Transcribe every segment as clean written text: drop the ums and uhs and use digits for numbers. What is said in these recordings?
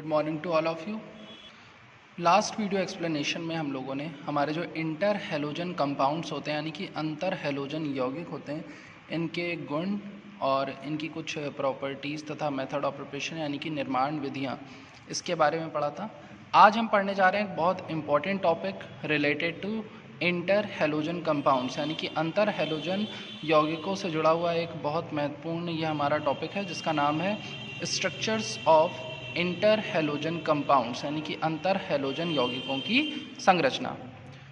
Good morning to all of you. Last video explanation में हम लोगों ने हमारे जो इंटर हेलोजन कंपाउंड्स होते हैं यानी कि अंतर हेलोजन यौगिक होते हैं, इनके गुण और इनकी कुछ प्रॉपर्टीज़ तथा मेथड ऑफ प्रिपरेशन यानी कि निर्माण विधियाँ, इसके बारे में पढ़ा था। आज हम पढ़ने जा रहे हैं एक बहुत important topic related to inter halogen compounds यानी कि अंतर हेलोजन यौगिकों से जुड़ा हुआ एक बहुत महत्वपूर्ण यह हमारा टॉपिक है, जिसका नाम है structures of inter halogen compounds यानी कि अंतर हेलोजन यौगिकों की संरचना।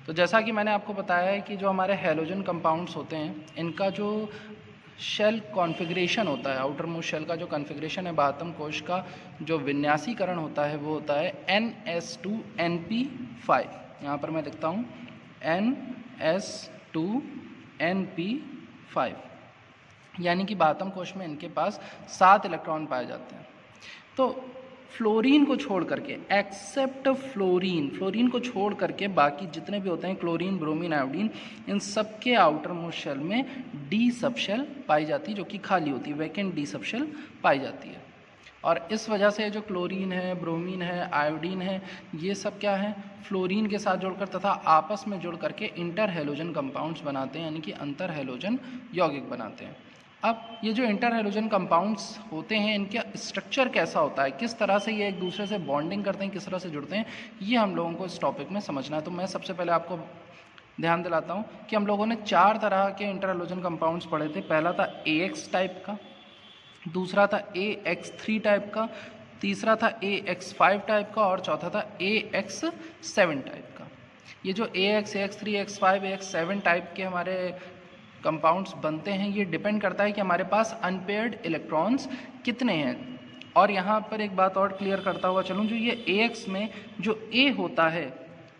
तो जैसा कि मैंने आपको बताया है कि जो हमारे हेलोजन कंपाउंड्स होते हैं, इनका जो शेल कॉन्फ़िगरेशन होता है, आउटर मोस्ट शेल का जो कॉन्फ़िगरेशन है, बाह्यतम कोश का जो विन्यासीकरण होता है वो होता है NS2NP5। यहाँ पर मैं लिखता हूँ NS2NP5, यानी कि बाह्यतम कोश में इनके पास 7 इलेक्ट्रॉन पाए जाते हैं। तो फ्लोरीन को छोड़ करके, एक्सेप्ट फ्लोरीन को छोड़ करके बाकी जितने भी होते हैं, क्लोरीन, ब्रोमीन, आयोडीन, इन सब के आउटर मोस्ट शेल में डी सब शेल पाई जाती है, जो कि खाली होती है, वैकेंट डी सब शेल पाई जाती है। और इस वजह से जो क्लोरीन है, ब्रोमीन है, आयोडीन है, ये सब क्या है, फ्लोरीन के साथ जुड़कर तथा आपस में जुड़ करके इंटर हेलोजन कंपाउंड्स बनाते हैं, यानी कि अंतर हेलोजन यौगिक बनाते हैं। अब ये जो इंटर हेलोजन कंपाउंड्स होते हैं, इनका स्ट्रक्चर कैसा होता है, किस तरह से ये एक दूसरे से बॉन्डिंग करते हैं, किस तरह से जुड़ते हैं, ये हम लोगों को इस टॉपिक में समझना है। तो मैं सबसे पहले आपको ध्यान दिलाता हूँ कि हम लोगों ने 4 तरह के इंटर हेलोजन कंपाउंड्स पढ़े थे। पहला था AX टाइप का, दूसरा था AX3 टाइप का, तीसरा था AX5 टाइप का और चौथा था AX7 टाइप का। ये जो AX, AX3, AX5, AX7 type के हमारे कंपाउंड्स बनते हैं, ये डिपेंड करता है कि हमारे पास अनपेयर्ड इलेक्ट्रॉन्स कितने हैं। और यहाँ पर एक बात और क्लियर करता हुआ चलूँ, जो ये AX में जो A होता है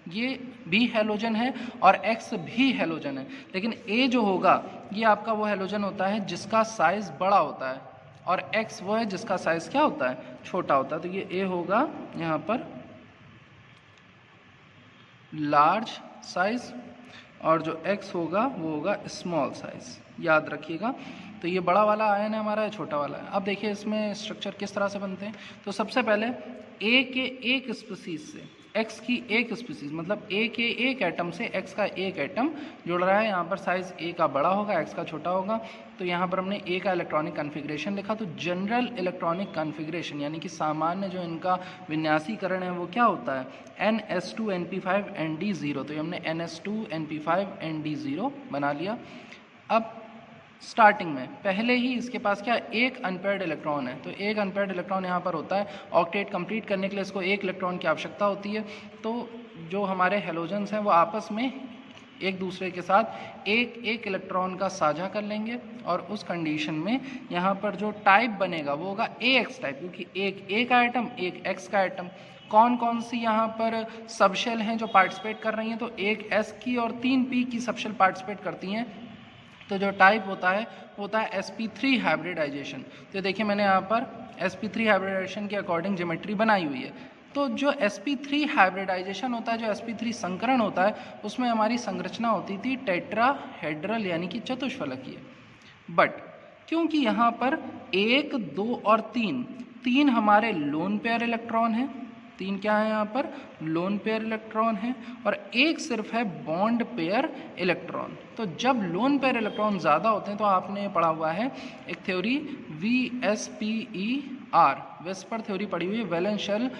ये भी हेलोजन है और X भी हेलोजन है, लेकिन A जो होगा ये आपका वो हेलोजन होता है जिसका साइज़ बड़ा होता है और X वो है जिसका साइज़ क्या होता है, छोटा होता है। तो ये A होगा यहाँ पर लार्ज साइज़ और जो X होगा वो होगा स्मॉल साइज़, याद रखिएगा। तो ये बड़ा वाला आयन है हमारा, छोटा वाला है। अब देखिए इसमें स्ट्रक्चर किस तरह से बनते हैं। तो सबसे पहले A के एक स्पीसीज से X की एक स्पीसीज, मतलब A के एक एटम से X का एक एटम जुड़ रहा है। यहाँ पर साइज़ A का बड़ा होगा, X का छोटा होगा। तो यहाँ पर हमने A का इलेक्ट्रॉनिक कन्फिग्रेशन लिखा। तो जनरल इलेक्ट्रॉनिक कन्फिग्रेशन यानी कि सामान्य जो इनका विन्यासीकरण है वो क्या होता है, NS2NP5ND0। तो ये हमने NS2NP5ND0 बना लिया। अब स्टार्टिंग में पहले ही इसके पास क्या, एक अनपेयर्ड इलेक्ट्रॉन है। तो एक अनपेयर्ड इलेक्ट्रॉन यहाँ पर होता है। ऑक्टेट कंप्लीट करने के लिए इसको एक इलेक्ट्रॉन की आवश्यकता होती है। तो जो हमारे हेलोजन्स हैं वो आपस में एक दूसरे के साथ एक एक इलेक्ट्रॉन का साझा कर लेंगे और उस कंडीशन में यहाँ पर जो टाइप बनेगा वो होगा AX टाइप, क्योंकि एक A का आइटम, एक X का आइटम। कौन कौन सी यहाँ पर सबशेल हैं जो पार्टिसिपेट कर रही हैं, तो एक S की और 3 P की सबशेल पार्टिसिपेट करती हैं। तो जो टाइप होता है वो होता है sp3 हाइब्रिडाइजेशन। तो देखिए मैंने यहाँ पर sp3 हाइब्रिडाइजेशन के अकॉर्डिंग ज्योमेट्री बनाई हुई है। तो जो sp3 हाइब्रिडाइजेशन होता है, जो sp3 संकरण होता है, उसमें हमारी संरचना होती थी टेट्राहेड्रल यानी कि चतुष्फलकीय। बट क्योंकि यहाँ पर 1, 2 और 3 हमारे लोन पेयर इलेक्ट्रॉन हैं, 3 क्या है यहाँ पर, लोन पेयर इलेक्ट्रॉन है, और एक सिर्फ है बॉन्ड पेयर इलेक्ट्रॉन। तो जब लोन पेयर इलेक्ट्रॉन ज़्यादा होते हैं तो आपने पढ़ा हुआ है एक थ्योरी VSPER, वेस्पर थ्योरी पढ़ी हुई है, valence shell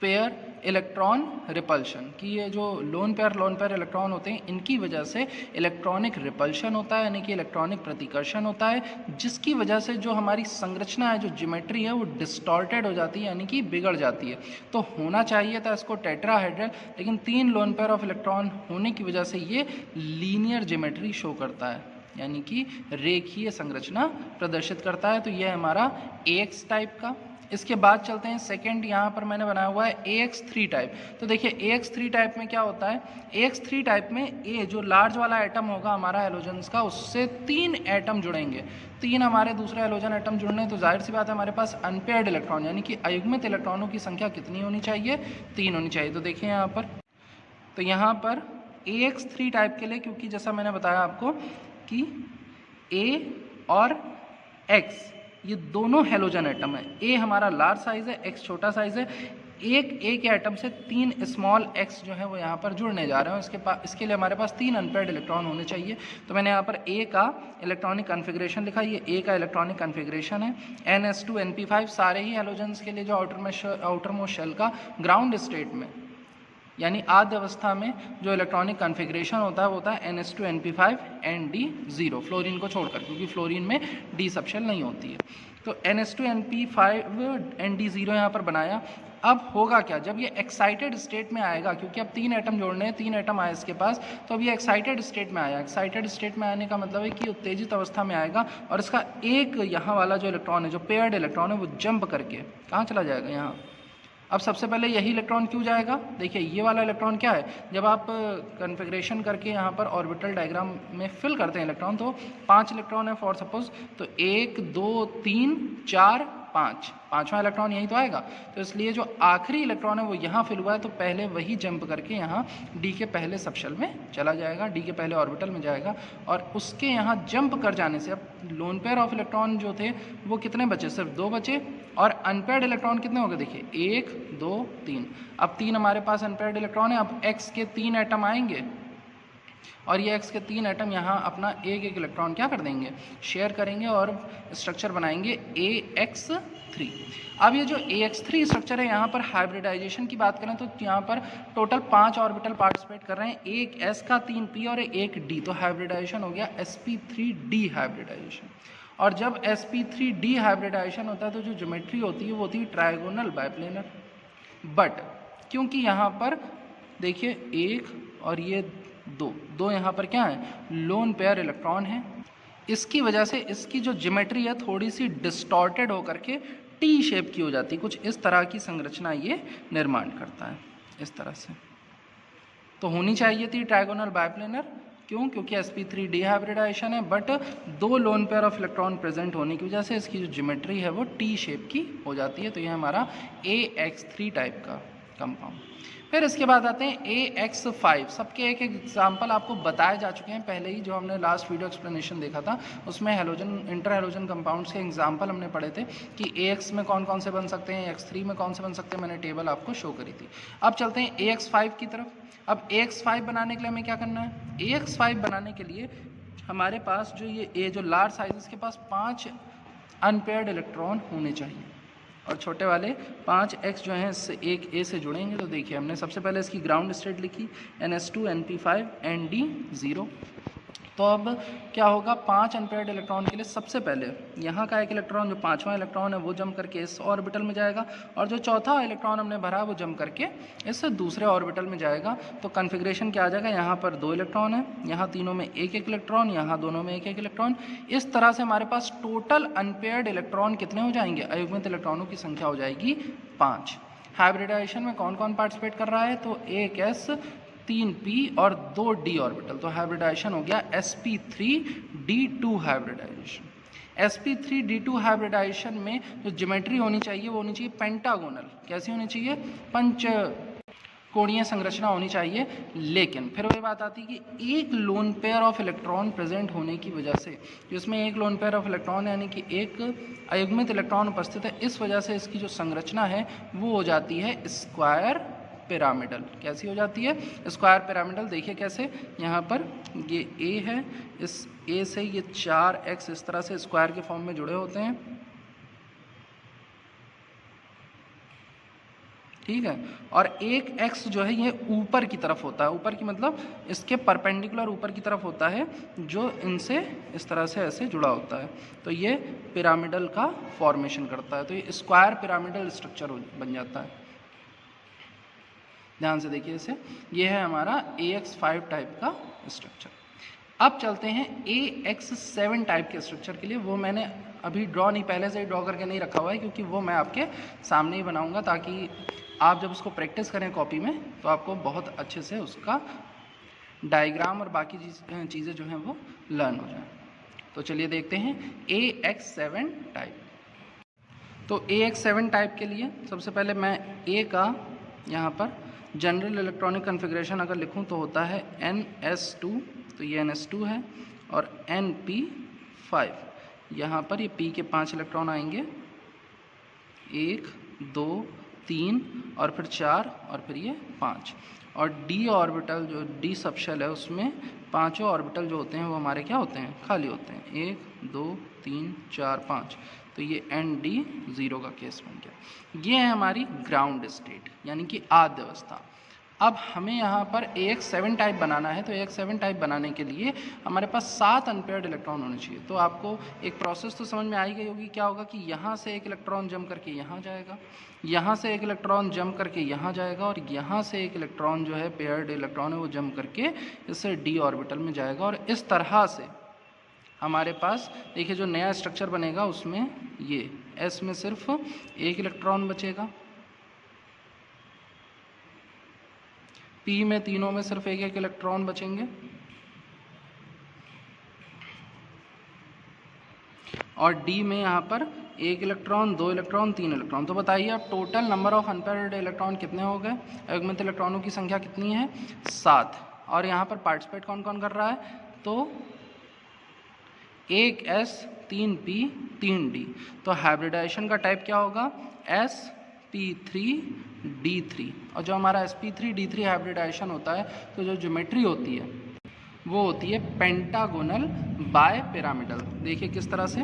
pair electron repulsion, कि ये जो लोन पेयर इलेक्ट्रॉन होते हैं, इनकी वजह से इलेक्ट्रॉनिक रिपल्शन होता है, यानी कि इलेक्ट्रॉनिक प्रतिकर्षण होता है, जिसकी वजह से जो हमारी संरचना है, जो ज्योमेट्री है, वो डिस्टॉर्टेड हो जाती है, यानी कि बिगड़ जाती है। तो होना चाहिए था इसको टेट्राहेड्रल, लेकिन 3 लोन पेयर ऑफ इलेक्ट्रॉन होने की वजह से ये लीनियर ज्योमेट्री शो करता है, यानी कि रेखीय संरचना प्रदर्शित करता है। तो यह है हमारा AX टाइप का। इसके बाद चलते हैं सेकंड, यहाँ पर मैंने बनाया हुआ है AX3 टाइप। तो देखिए AX3 टाइप में क्या होता है, AX3 टाइप में A जो लार्ज वाला एटम होगा हमारा हेलोजन्स का, उससे 3 एटम जुड़ेंगे, 3 हमारे दूसरे हेलोजन एटम जुड़ने। तो जाहिर सी बात है हमारे पास अनपेयर्ड इलेक्ट्रॉन यानी कि अयुग्मित इलेक्ट्रॉनों की संख्या कितनी होनी चाहिए, 3 होनी चाहिए। तो देखिए यहाँ पर, तो यहाँ पर AX3 टाइप के लिए, क्योंकि जैसा मैंने बताया आपको कि A और X ये दोनों हेलोजन एटम है। ए हमारा लार्ज साइज़ है, एक्स छोटा साइज़ है। एक ए के एटम से 3 स्मॉल एक्स जो है वो यहाँ पर जुड़ने जा रहे हैं। इसके लिए हमारे पास 3 अनपेयर्ड इलेक्ट्रॉन होने चाहिए। तो मैंने यहाँ पर ए का इलेक्ट्रॉनिक कन्फिग्रेशन लिखा, ये ए का इलेक्ट्रॉनिक कन्फिग्रेशन है। NS2 NP5 सारे ही हेलोजन्स के लिए जो आउटर मोस्ट शेल का ग्राउंड स्टेट में यानी आद्य अवस्था में जो इलेक्ट्रॉनिक कन्फिग्रेशन होता है वो होता है NS2 NP5 ND0, फ्लोरीन को छोड़कर, क्योंकि फ्लोरीन में डी सबशेल नहीं होती है। तो NS2 NP5 ND0 यहाँ पर बनाया। अब होगा क्या, जब ये एक्साइटेड स्टेट में आएगा, क्योंकि अब 3 एटम जोड़ने हैं, 3 एटम आए इसके पास, तो अब ये एक्साइटेड स्टेट में आया। एक्साइटेड स्टेट में आने का मतलब है कि उत्तेजित अवस्था में आएगा और इसका एक यहाँ वाला जो इलेक्ट्रॉन है, जो पेयर्ड इलेक्ट्रॉन है, वो जंप करके कहाँ चला जाएगा, यहाँ। अब सबसे पहले यही इलेक्ट्रॉन क्यों जाएगा, देखिए ये वाला इलेक्ट्रॉन क्या है, जब आप कन्फिग्रेशन करके यहाँ पर ऑर्बिटल डायग्राम में फिल करते हैं इलेक्ट्रॉन, तो 5 इलेक्ट्रॉन है फॉर सपोज, तो 1 2 3 4 5, पाँचवा इलेक्ट्रॉन यही तो आएगा। तो इसलिए जो आखिरी इलेक्ट्रॉन है वो यहाँ फिल हुआ है, तो पहले वही जंप करके यहाँ डी के पहले सबशेल में चला जाएगा, डी के पहले ऑर्बिटल में जाएगा, और उसके यहाँ जंप कर जाने से अब लोन पेयर ऑफ इलेक्ट्रॉन जो थे वो कितने बचे, सिर्फ 2 बचे। और अनपेयर्ड इलेक्ट्रॉन कितने हो गए, देखिए 1 2 3, अब 3 हमारे पास अनपेयर्ड इलेक्ट्रॉन है। अब एक्स के 3 एटम आएंगे और ये एक्स के 3 एटम यहाँ अपना एक एक इलेक्ट्रॉन क्या कर देंगे, शेयर करेंगे और स्ट्रक्चर बनाएंगे AX3। अब ये जो AX3 स्ट्रक्चर है, यहाँ पर हाइब्रिडाइजेशन की बात करें तो यहाँ पर टोटल 5 ऑर्बिटल पार्टिसिपेट कर रहे हैं, एक S का 3 P और एक D, तो हाइब्रिडाइजेशन हो गया sp3d हाइब्रिडाइजेशन। और जब sp3d हाइब्रिडाइजेशन होता है तो जो ज्योमेट्री होती है वो होती है ट्रायगोनल बाइप्लेनर। बट क्योंकि यहाँ पर देखिए एक और ये दो यहाँ पर क्या है, लोन पेयर इलेक्ट्रॉन है, इसकी वजह से इसकी जो ज्योमेट्री है थोड़ी सी डिस्टॉर्टेड होकर के टी शेप की हो जाती है। कुछ इस तरह की संरचना ये निर्माण करता है, इस तरह से। तो होनी चाहिए थी ट्रायगोनल बाइप्लेनर, क्यों, क्योंकि sp3d हाइब्रिडाइजेशन है, but 2 lone pair of electron present होने की वजह से इसकी जो ज्योमेट्री है वो टी शेप की हो जाती है। तो ये हमारा AX3 टाइप का कंपाउंड। फिर इसके बाद आते हैं AX5। सबके एक एग्जाम्पल आपको बताए जा चुके हैं पहले ही, जो हमने लास्ट वीडियो एक्सप्लेनेशन देखा था उसमें हेलोजन इंटर हेलोजन कंपाउंड्स के एग्जाम्पल हमने पढ़े थे कि AX में कौन कौन से बन सकते हैं, AX3 में कौन से बन सकते हैं, मैंने टेबल आपको शो करी थी। अब चलते हैं AX5 की तरफ। अब AX5 बनाने के लिए हमें क्या करना है, AX5 बनाने के लिए हमारे पास जो ये जो लार्ज साइज, इसके पास 5 अनपेयर्ड इलेक्ट्रॉन होने चाहिए और छोटे वाले 5 एक्स जो हैं इससे एक ए से जुड़ेंगे। तो देखिए हमने सबसे पहले इसकी ग्राउंड स्टेट लिखी NS2 NP5 ND0। तो अब क्या होगा, 5 अनपेयर्ड इलेक्ट्रॉन के लिए सबसे पहले यहाँ का एक इलेक्ट्रॉन जो 5वां इलेक्ट्रॉन है वो जंप करके इस ऑर्बिटल में जाएगा, और जो चौथा इलेक्ट्रॉन हमने भरा वो जंप करके इस दूसरे ऑर्बिटल में जाएगा। तो कन्फिग्रेशन क्या आ जाएगा, यहाँ पर 2 इलेक्ट्रॉन है, यहाँ तीनों में एक एक इलेक्ट्रॉन, यहाँ दोनों में एक एक इलेक्ट्रॉन। इस तरह से हमारे पास टोटल अनपेयर्ड इलेक्ट्रॉन कितने हो जाएंगे, अयुग्मित इलेक्ट्रॉनों की संख्या हो जाएगी 5। हाइब्रिडाइजेशन में कौन कौन पार्टिसिपेट कर रहा है, तो एक S 3 P और 2 D ऑर्बिटल। तो हाइब्रिडाइजेशन हो गया sp3d2 हाइब्रिडाइजेशन। sp3d2 हाइब्रिडाइजेशन में जो ज्योमेट्री होनी चाहिए वो होनी चाहिए पेंटागोनल। कैसी होनी चाहिए, पंचकोणीय संरचना होनी चाहिए। लेकिन फिर वही बात आती है कि एक lone pair of electron present होने की वजह से, जिसमें एक लोन पेयर ऑफ इलेक्ट्रॉन यानी कि एक अयुग्मित इलेक्ट्रॉन उपस्थित है, इस वजह से इसकी जो संरचना है वो हो जाती है स्क्वायर पिरामिडल। कैसी हो जाती है, स्क्वायर पिरामिडल। देखिए कैसे, यहाँ पर ये A है, इस A से ये 4x इस तरह से स्क्वायर के फॉर्म में जुड़े होते हैं, ठीक है। और एक x जो है ये ऊपर की तरफ होता है, ऊपर की मतलब इसके परपेंडिकुलर ऊपर की तरफ होता है, जो इनसे इस तरह से ऐसे जुड़ा होता है। तो ये पिरामिडल का फॉर्मेशन करता है, तो ये स्क्वायर पिरामिडल स्ट्रक्चर बन जाता है। ध्यान से देखिए इसे, ये है हमारा AX5 टाइप का स्ट्रक्चर। अब चलते हैं AX7 टाइप के स्ट्रक्चर के लिए। वो मैंने अभी ड्रॉ नहीं, पहले से ही ड्रॉ करके नहीं रखा हुआ है, क्योंकि वो मैं आपके सामने ही बनाऊंगा, ताकि आप जब उसको प्रैक्टिस करें कॉपी में तो आपको बहुत अच्छे से उसका डायग्राम और बाकी चीज़ें जो हैं वो लर्न हो जाए। तो चलिए देखते हैं AX7 टाइप। तो AX7 टाइप के लिए सबसे पहले मैं A का यहाँ पर जनरल इलेक्ट्रॉनिक कन्फिग्रेशन अगर लिखूँ तो होता है NS2, तो ये NS2 है, और NP5 यहाँ पर ये p के 5 इलेक्ट्रॉन आएंगे, 1 2 3 और फिर 4 और फिर ये 5। और d ऑर्बिटल जो d सबशेल है उसमें पांचों ऑर्बिटल जो होते हैं वो हमारे क्या होते हैं, खाली होते हैं, 1 2 3 4 5। तो ये ND0 का केस बन गया। ये है हमारी ग्राउंड स्टेट यानी कि आद्य अवस्था। अब हमें यहाँ पर AX7 टाइप बनाना है, तो AX7 टाइप बनाने के लिए हमारे पास 7 अनपेयर्ड इलेक्ट्रॉन होने चाहिए। तो आपको एक प्रोसेस तो समझ में आई गई होगी, क्या होगा कि यहाँ से एक इलेक्ट्रॉन जम करके यहाँ जाएगा, यहाँ से एक इलेक्ट्रॉन जम करके यहाँ जाएगा, और यहाँ से एक इलेक्ट्रॉन जो है पेयर्ड इलेक्ट्रॉन है वो जम करके इससे d ऑर्बिटल में जाएगा। और इस तरह से हमारे पास देखिए जो नया स्ट्रक्चर बनेगा उसमें ये S में सिर्फ एक इलेक्ट्रॉन बचेगा, P में तीनों में सिर्फ एक एक इलेक्ट्रॉन बचेंगे, और D में यहाँ पर एक इलेक्ट्रॉन, दो इलेक्ट्रॉन, तीन इलेक्ट्रॉन। तो बताइए अब total number of unpaired electron कितने हो गए, अयुग्मित इलेक्ट्रॉनों की संख्या कितनी है, 7। और यहाँ पर पार्टिसिपेट कौन कौन कर रहा है, तो 1 S 3 P 3 D। तो हाइब्रिडाइजेशन का टाइप क्या होगा, sp3d3। और जो हमारा sp3d3 हाइब्रिडाइजेशन होता है तो जो ज्योमेट्री होती है वो होती है पेंटागोनल बाय पिरामिडल। देखिए किस तरह से,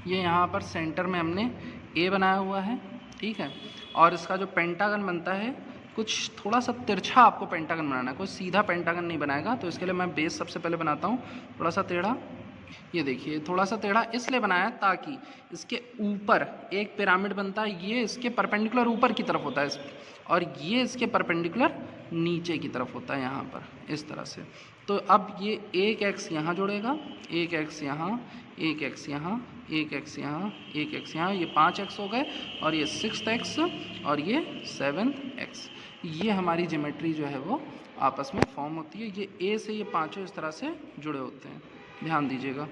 ये यहाँ पर सेंटर में हमने A बनाया हुआ है, ठीक है, और इसका जो पेंटागन बनता है कुछ थोड़ा सा तिरछा आपको पेंटागन बनाना है, कोई सीधा पेंटागन नहीं बनाएगा। तो इसके लिए मैं बेस सबसे पहले बनाता हूँ थोड़ा सा टेढ़ा। ये देखिए थोड़ा सा टेढ़ा इसलिए बनाया ताकि इसके ऊपर एक पिरामिड बनता है, ये इसके परपेंडिकुलर ऊपर की तरफ होता है और ये इसके परपेंडिकुलर नीचे की तरफ होता है यहाँ पर इस तरह से। तो अब ये एक एक्स यहाँ जुड़ेगा, एक एक्स यहाँ, एक एक्स यहाँ, एक एक्स यहाँ, एक एक्स यहाँ, ये 5 एक्स हो गए, और ये 6th एक्स और ये 7th एक्स। ये हमारी ज्योमेट्री जो है वो आपस में फॉर्म होती है। ये ए से ये पांचों इस तरह से जुड़े होते हैं, ध्यान दीजिएगा,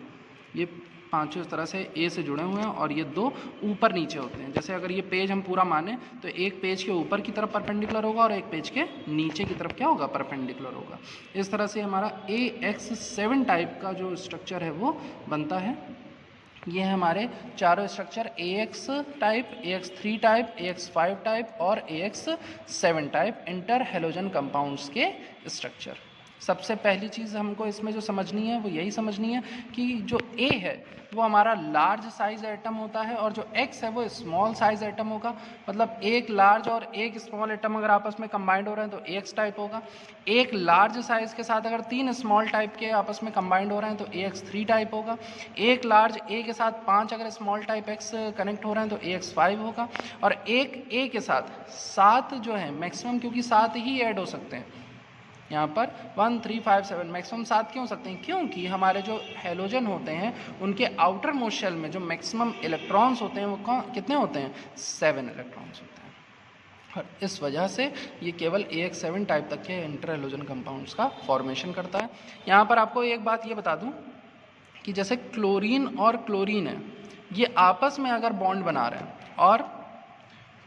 ये पांचों इस तरह से ए से जुड़े हुए हैं, और ये दो ऊपर नीचे होते हैं। जैसे अगर ये पेज हम पूरा माने तो एक पेज के ऊपर की तरफ परपेंडिकुलर होगा और एक पेज के नीचे की तरफ क्या होगा, परपेंडिकुलर होगा। इस तरह से हमारा AX7 टाइप का जो स्ट्रक्चर है वो बनता है। ये है हमारे चारों structure, AX type, AX3 type, AX5 type और AX7 type inter halogen compounds के स्ट्रक्चर। सबसे पहली चीज़ हमको इसमें जो समझनी है वो यही समझनी है कि जो A है वो हमारा लार्ज साइज एटम होता है और जो X है वो स्मॉल साइज एटम होगा। मतलब एक लार्ज और एक स्मॉल एटम अगर आपस में कंबाइंड हो रहे हैं तो AX टाइप होगा। एक लार्ज साइज के साथ अगर 3 स्मॉल टाइप के आपस में कंबाइंड हो रहे हैं तो AX3 टाइप होगा। एक लार्ज A के साथ 5 अगर स्मॉल टाइप X कनेक्ट हो रहे हैं तो AX5 होगा। और एक A के साथ 7 जो है मैक्सिमम, क्योंकि 7 ही ऐड हो सकते हैं यहाँ पर 1 3 5 7 मैक्सिमम 7 क्यों हो सकते हैं, क्योंकि हमारे जो हैलोजन होते हैं उनके आउटर मोस्ट शेल में जो मैक्सिमम इलेक्ट्रॉन्स होते हैं वो कितने होते हैं, 7 इलेक्ट्रॉन्स होते हैं। और इस वजह से ये केवल AX7 टाइप तक के इंटर हैलोजन कंपाउंड्स का फॉर्मेशन करता है। यहाँ पर आपको एक बात ये बता दूँ कि जैसे क्लोरीन और क्लोरीन है, ये आपस में अगर बॉन्ड बना रहे हैं और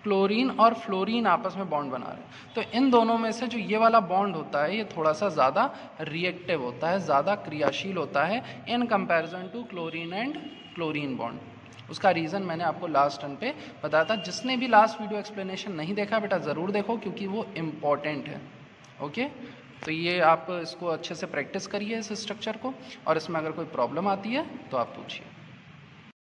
क्लोरीन और फ्लोरीन आपस में बॉन्ड बना रहे हैं, तो इन दोनों में से जो ये वाला बॉन्ड होता है ये थोड़ा सा ज़्यादा रिएक्टिव होता है, ज़्यादा क्रियाशील होता है in comparison to chlorine and chlorine bond. उसका रीज़न मैंने आपको लास्ट टर्न पे बताया था। जिसने भी लास्ट वीडियो एक्सप्लेनेशन नहीं देखा बेटा ज़रूर देखो, क्योंकि वो इम्पॉर्टेंट है। ओके, तो ये आप इसको अच्छे से प्रैक्टिस करिए इस स्ट्रक्चर को, और इसमें अगर कोई प्रॉब्लम आती है तो आप पूछिए।